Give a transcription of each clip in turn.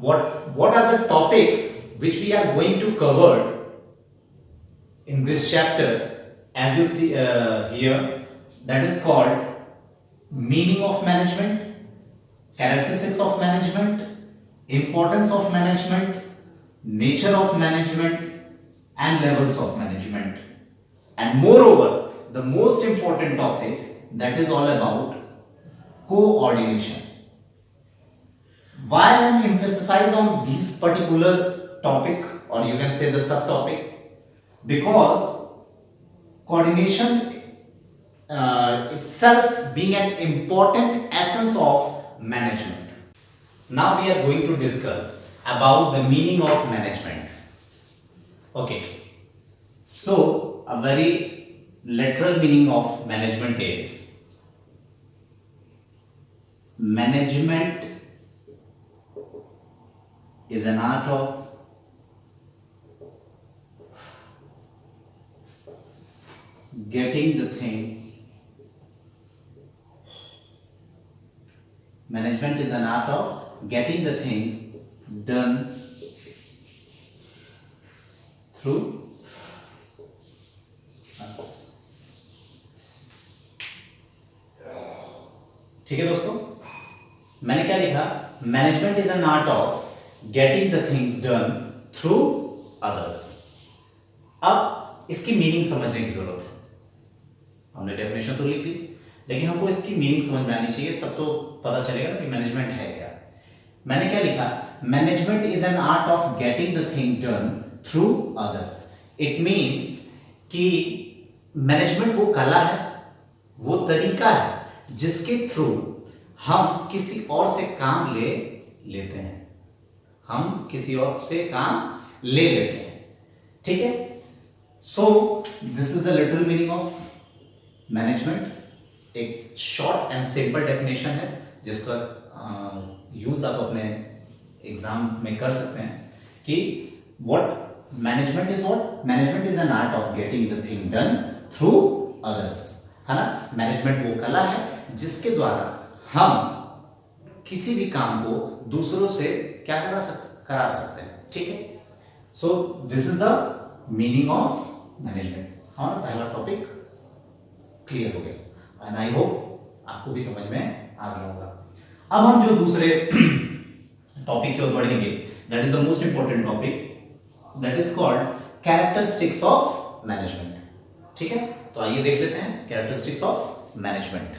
what are the topics which we are going to cover in this chapter. As you see here, that is called meaning of management, characteristics of management, importance of management, nature of management, and levels of management. And moreover, the most important topic, that is all about coordination. Why I am emphasizing on this particular topic, or you can say the subtopic? Because coordination itself being an important essence of management. Now we are going to discuss about the meaning of management. Okay, so a very literal meaning of management is management is an art of getting the things. Management is an art of getting the things done through others. ठीक है दोस्तों, मैंने क्या लिखा? Management is an art of getting the things done through others. अब इसकी meaning समझने की जरूरत है. हमने डेफिनेशन तो लिख दी, लेकिन हमको इसकी मीनिंग समझ में आनी चाहिए, तब तो पता चलेगा कि मैनेजमेंट है क्या. मैंने क्या लिखा? Management is an art of getting the thing done through others. It means कि मैनेजमेंट वो कला है, वो तरीका है जिसके थ्रू हम किसी और से काम लेते हैं. हम किसी और से काम ले लेते हैं. ठीक है. So this is the little meaning of management. एक शॉर्ट एंड सिंपल डेफिनेशन है जिसका यूज आप अपने एग्जाम में कर सकते हैं कि what management is. What management is an art of getting the thing done through others. है ना. मैनेजमेंट वो कला है जिसके द्वारा हम किसी भी काम को दूसरों से क्या करा सकते हैं. ठीक है. So this is the meaning of management. हाँ, पहला टॉपिक क्लियर हो गया एंड आई होप आपको भी समझ में आ गया होगा. अब हम जो दूसरे टॉपिक की ओर बढ़ेंगे, that is the most important topic, that is called characteristics of management. ठीक है. तो आइए देख लेते हैं कैरेक्टरिस्टिक्स ऑफ मैनेजमेंट.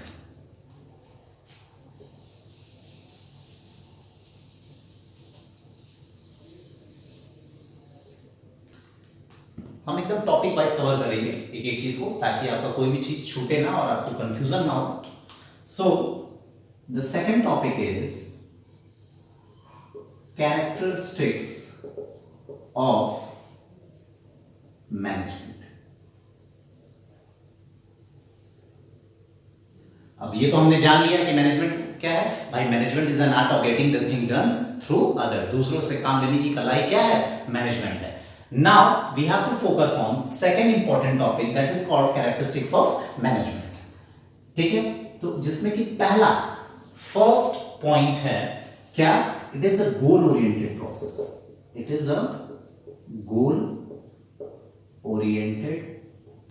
हम एकदम टॉपिक वाइज कवर करेंगे एक एक चीज को, ताकि आपका कोई भी चीज छूटे ना और आपको कंफ्यूजन ना हो. So the second topic is characteristics of management. अब ये तो हमने जान लिया कि मैनेजमेंट क्या है. भाई, management is an art of getting the thing done through others. दूसरों से काम लेने की कला क्या है? मैनेजमेंट है. Now we have to focus on second important topic, that is called characteristics of management. ठीक है. तो जिसमें कि पहला फर्स्ट पॉइंट है क्या? It is a goal oriented process. It is a goal oriented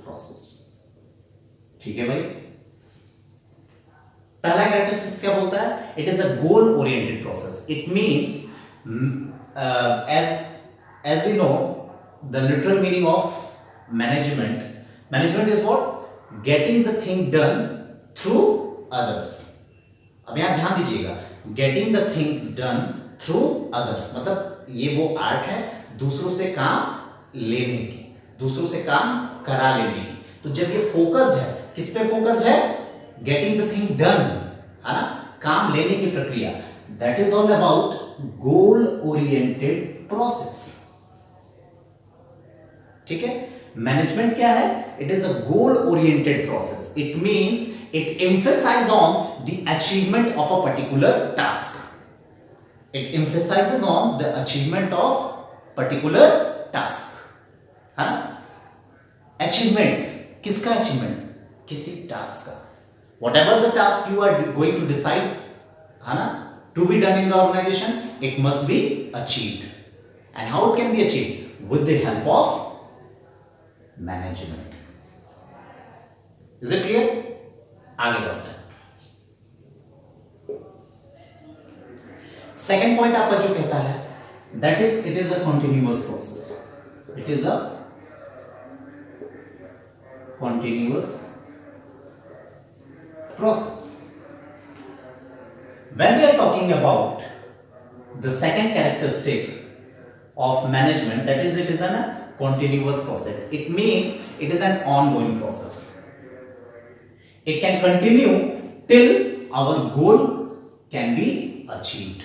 process. ठीक है भाई. पहला कैरेक्टरिस्टिक्स क्या बोलता है? It is a goal oriented process. It means as we know, the literal meaning of management is what? Getting the thing done through others. अब यहां ध्यान दीजिएगा, getting the things done through others मतलब ये वो आर्ट है दूसरों से काम लेने की, दूसरों से काम करा लेने की. तो जब ये फोकस्ड है, किस पे फोकस्ड है? गेटिंग द थिंग डन, है ना. काम लेने की प्रक्रिया. That is all about goal oriented process. ठीक है. मैनेजमेंट क्या है? It is a goal oriented process. It means it emphasise on the achievement of a particular task. It emphasises on the achievement of particular task. है ना. Achievement किसका? Achievement किसी task का. Whatever the task you are going to decide, है ना, to be done in the organization, it must be achieved. And how it can be achieved? With the help of management. Is it clear? आगे बढ़ते हैं. Second point आपका जो कहता है, that is, it is a continuous process. It is a continuous process. When we are talking about the second characteristic of management, that is, it is a continuous process. It means it is an ongoing process. It can continue till our goal can be achieved.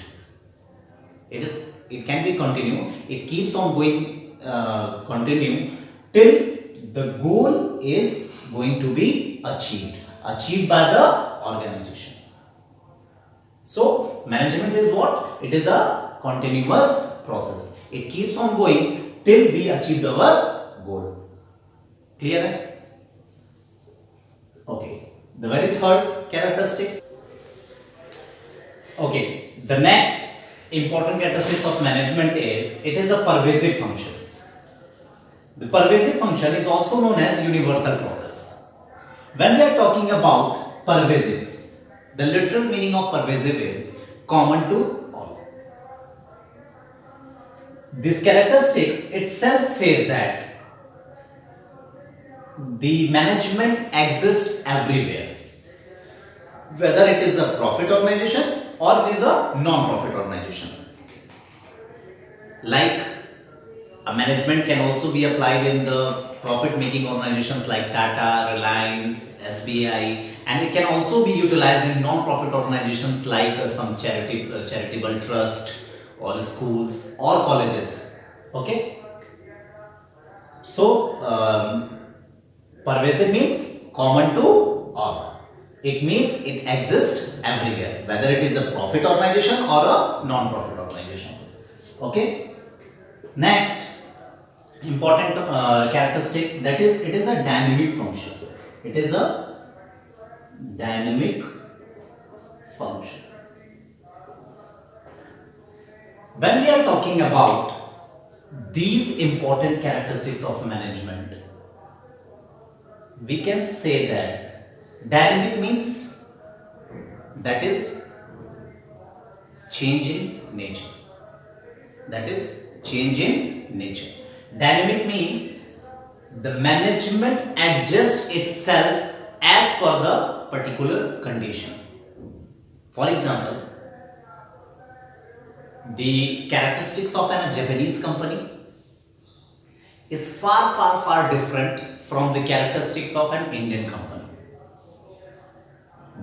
It can be continue. It keeps on going, continue till the goal is going to be achieved by the organization. So management is what? It is a continuous process. It keeps on going till we achieve our goal. Clear? Okay. The very third characteristics. Okay. The next important characteristics of management is it is a pervasive function. The pervasive function is also known as universal process. When we are talking about pervasive, the literal meaning of pervasive is common to all. This characteristics itself says that the management exists everywhere, whether it is a profit organization or it is a non-profit organization. Like a management can also be applied in the profit-making organizations like Tata, Reliance, SBI, and it can also be utilized in non-profit organizations like some charitable trust or schools or colleges. Okay. So pervasive means common to all. It means it exists everywhere, whether it is a profit organization or a non-profit organization. Okay. Next important characteristics, that is, it is a dynamic function. It is a dynamic function. When we are talking about these important characteristics of management, we can say that dynamic means that is change in nature. That is change in nature. Dynamic means the management adjusts itself as per the particular condition. For example, the characteristics of a Japanese company is far different from the characteristics of an Indian company.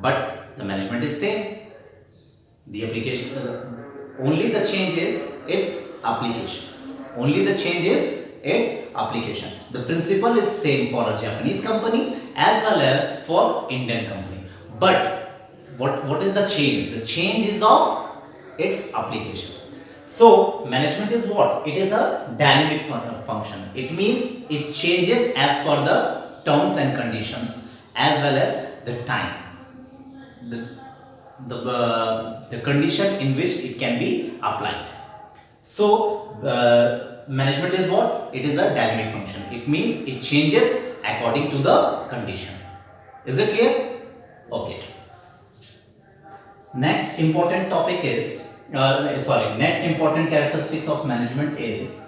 But the management is same. The application, only the change is its application. Only the change is its application. The principle is same for a Japanese company as well as for Indian company. But what is the change? The change is of its application. So management is what? It is a dynamic function. It means it changes as per the terms and conditions as well as the time. The condition in which it can be applied. So management is what? It is a dynamic function. It means it changes according to the condition. Is it clear? Okay. Next important topic is next important characteristics of management is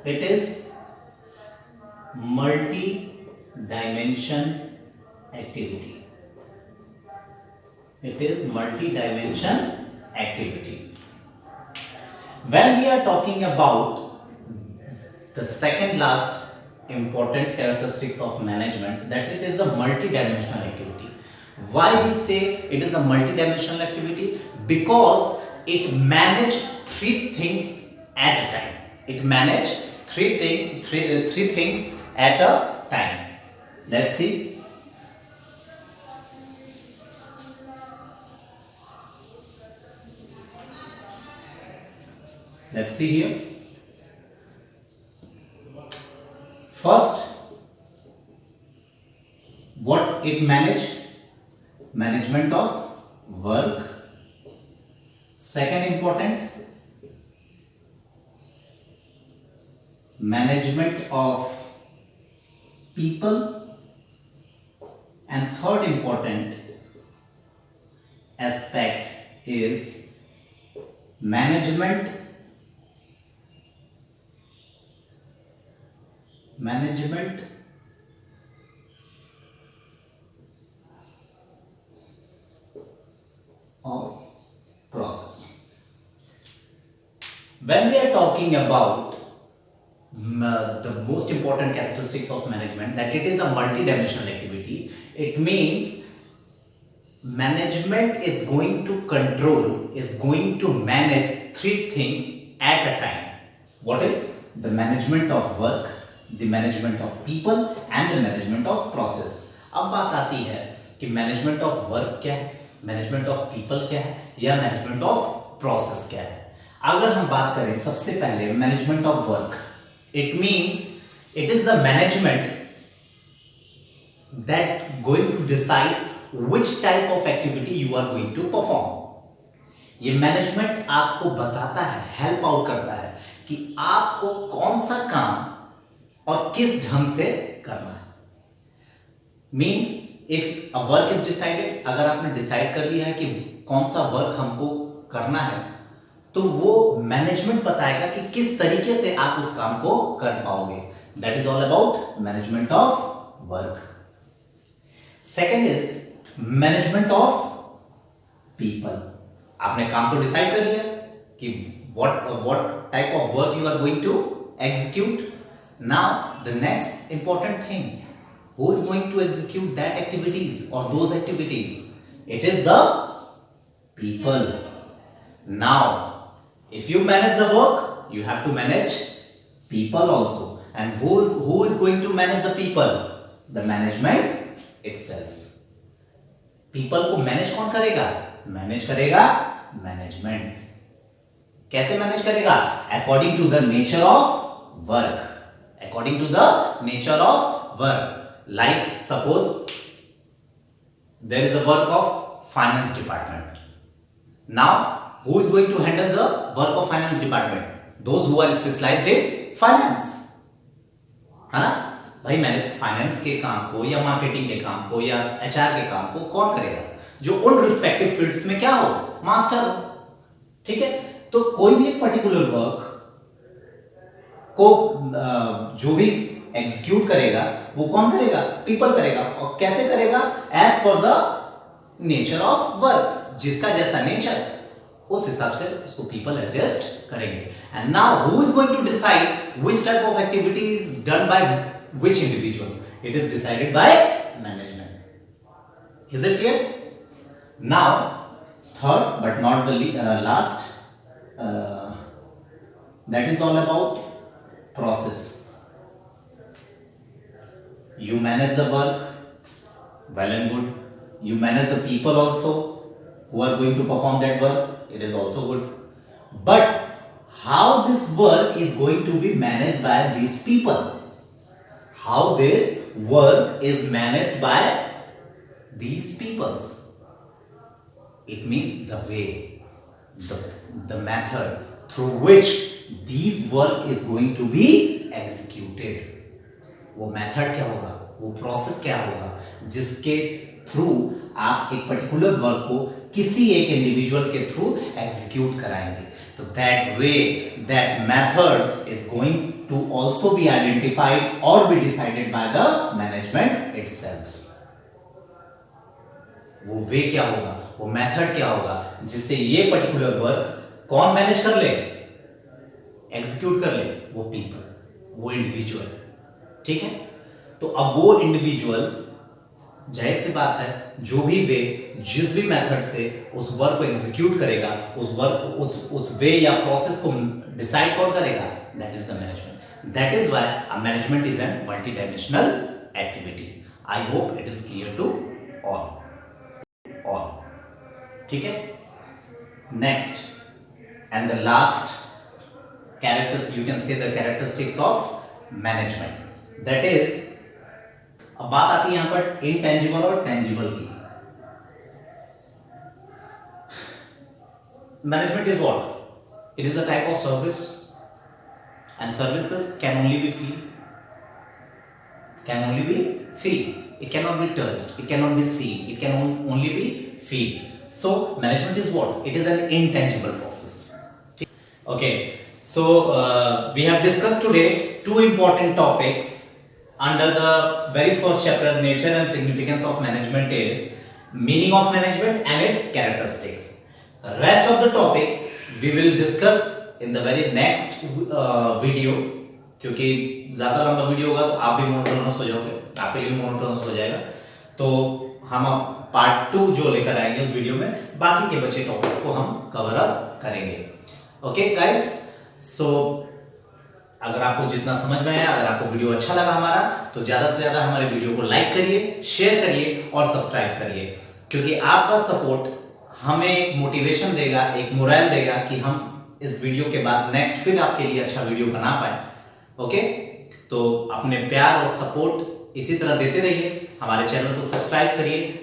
it is multi-dimension activity. It is multi-dimension activity. When we are talking about the second last important characteristics of management, that it is a multi-dimensional activity. Why we say it is a multi-dimensional activity? Because it manages three things at a time. It manages three things at a time. Let's see. Let's see here. First, what it manage? Management of work, second important, management of people, and third important aspect is management of process. When we are talking about the most important characteristics of management, that it is a multi-dimensional activity. It means management is going to control, is going to manage three things at a time. What is the management of work, the management of people, and the management of process. अब बात आती है कि management of work क्या है, management of people क्या है, या मैनेजमेंट ऑफ प्रोसेस क्या है. अगर हम बात करें सबसे पहले management of work, it means it is the management that going to decide which type of activity you are going to perform. ये मैनेजमेंट आपको बताता है, हेल्प आउट करता है कि आपको कौन सा काम और किस ढंग से करना है. Means if a work is decided, अगर आपने डिसाइड कर लिया है कि कौन सा वर्क हमको करना है, तो वो मैनेजमेंट बताएगा कि किस तरीके से आप उस काम को कर पाओगे. That is all about management of work. Second is management of people. आपने काम तो डिसाइड कर लिया कि what type of work you are going to execute. Now the next important thing, who is going to execute that activities or those activities? It is the people. Now if you manage the work, you have to manage people also. And who is going to manage the people? The management itself. People को manage कौन करेगा? Manage करेगा management. कैसे manage करेगा? According to the nature of work. According to the nature of work. Like suppose there is a work of finance department. Now who is going to handle the work of finance department? Those who are specialized in finance, है ना भाई. मैंने finance के काम को या marketing के काम को या एचआर के काम को कौन करेगा? जो उन रिस्पेक्टिव फील्ड्स में क्या हो, मास्टर हो. ठीक है, तो कोई भी एक पर्टिकुलर वर्क को जो भी एग्जीक्यूट करेगा वो कौन करेगा? पीपल करेगा. और कैसे करेगा? As per the nature of work. जिसका जैसा नेचर, उस हिसाब से उसको पीपल एडजस्ट करेंगे. And now who is going to decide which type of activity is done by which individual? It is decided by management. Is it clear? Now third but not the last, that is all about process. You manage the work, well and good. You manage the people also who are going to perform that work, it is also good. But how this work is going to be managed by these people? How this work is managed by these peoples? It means the way, the method through which these work is going to be executed. वो method क्या होगा, वो process क्या होगा जिसके through आप एक particular work को किसी एक इंडिविजुअल के थ्रू एग्जीक्यूट कराएंगे. तो that way, that method is going to also be identified और be decided by the management itself. वो वे क्या होगा, वो मेथड क्या होगा जिससे ये पर्टिकुलर वर्क कौन मैनेज कर ले, एग्जीक्यूट कर ले? वो पीपल, वो इंडिविजुअल. ठीक है, तो अब वो इंडिविजुअल, जाहिर सी बात है, जो भी वे, जिस भी मेथड से उस वर्क को एग्जीक्यूट करेगा, उस वे या प्रोसेस को डिसाइड कौन करेगा? That is the management. That is why a management is an multi dimensional activity. I hope it is clear to all. ठीक है, next and the last characters, you can say the characteristics of management. That is, अब बात आती है यहां पर intangible और tangible की. management is what? It is a type of service, and services can only be feel. Can only be feel. It cannot be touched. It cannot be seen. It can only be feel. So management is what? It is an intangible process. Okay. So we have discussed today two important topics under the very first chapter. Nature and significance of management is meaning of management and its characteristics. Rest of the topic we will discuss in the very next video, क्योंकि ज्यादा लंबा video होगा तो आप भी monotonous हो जाओगे, आपके लिए भी मोनोटोनस हो जाएगा। तो हम पार्ट 2 जो लेकर आएंगे उस वीडियो में बाकी के बचे टॉपिक्स को हम कवर अप करेंगे। ओके गाइस, सो अगर आपको जितना समझ में आया, अगर आपको वीडियो अच्छा लगा हमारा, तो ज्यादा से ज्यादा हमारे वीडियो को लाइक करिए, शेयर करिए और सब्सक्राइब करिए, क्योंकि आपका सपोर्ट हमें एक मोटिवेशन देगा, एक मोरल देगा कि हम इस वीडियो के बाद नेक्स्ट फिर आपके लिए अच्छा वीडियो बना पाए। ओके, तो अपने प्यार और सपोर्ट इसी तरह देते रहिए, हमारे चैनल को सब्सक्राइब करिए,